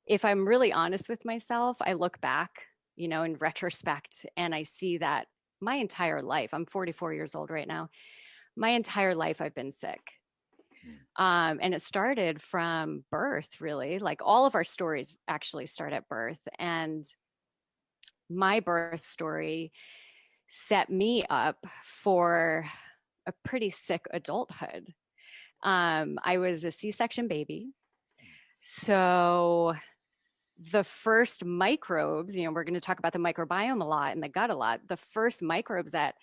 if I'm really honest with myself, I look back, in retrospect, and I see that my entire life, I'm 44 years old right now, my entire life I've been sick. And it started from birth, really. Like all of our stories actually start at birth. And my birth story set me up for a pretty sick adulthood. I was a C-section baby. So the first microbes, we're going to talk about the microbiome a lot and the gut a lot. The first microbes that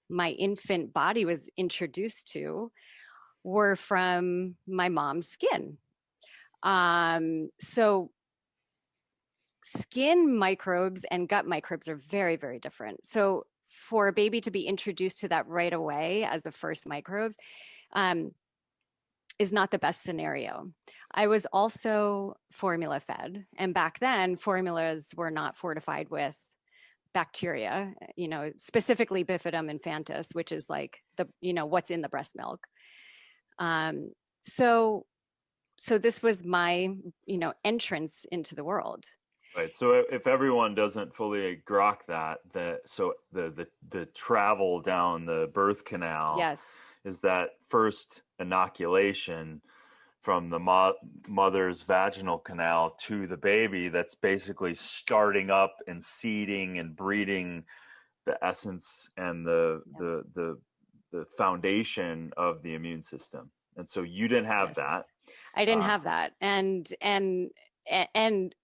my infant body was introduced to were from my mom's skin. So skin microbes and gut microbes are very, very different. So for a baby to be introduced to that right away as the first microbes um, is not the best scenario. I was also formula fed, and back then formulas were not fortified with bacteria, specifically Bifidum infantis, which is like what's in the breast milk. Um, so so this was my entrance into the world. Right. So if everyone doesn't fully grok that, the travel down the birth canal Yes. is that first inoculation from the mother's vaginal canal to the baby that's basically starting up and seeding and breeding the essence and Yep. the foundation of the immune system. And so you didn't have Yes. that. I didn't Uh, have that. And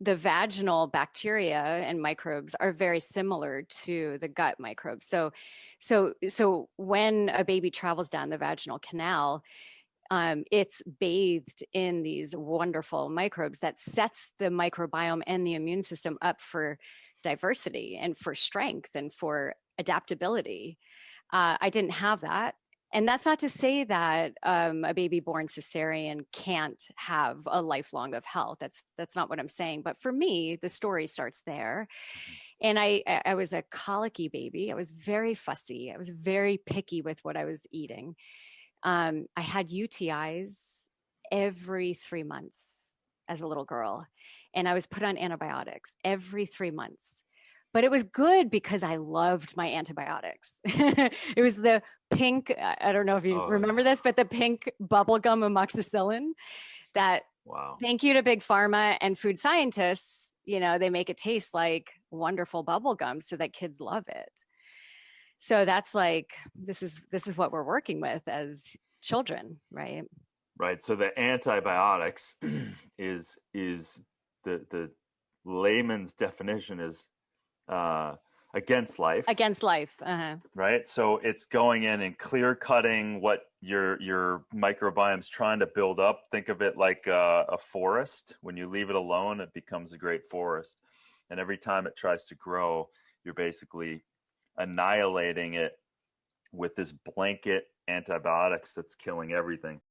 the vaginal bacteria and microbes are very similar to the gut microbes. So when a baby travels down the vaginal canal, it's bathed in these wonderful microbes that sets the microbiome and the immune system up for diversity and for strength and for adaptability. I didn't have that. And that's not to say that a baby born cesarean can't have a lifelong of health. That's not what I'm saying. But for me, the story starts there. And I was a colicky baby. I was very fussy. I was very picky with what I was eating. I had UTIs every 3 months as a little girl, and I was put on antibiotics every 3 months. But it was good because I loved my antibiotics. It was the pink, I don't know if you oh remember yeah. this, but the pink bubblegum amoxicillin that, Wow. thank you to big pharma and food scientists, they make it taste like wonderful bubblegum so that kids love it. So that's like this is what we're working with as children, right? Right. So the antibiotics is the layman's definition is uh, against life, Against life. Uh-huh. right? So it's going in and clear cutting what your microbiome's trying to build up. Think of it like a forest. When you leave it alone, it becomes a great forest, and every time it tries to grow, you're basically annihilating it with this blanket antibiotics that's killing everything.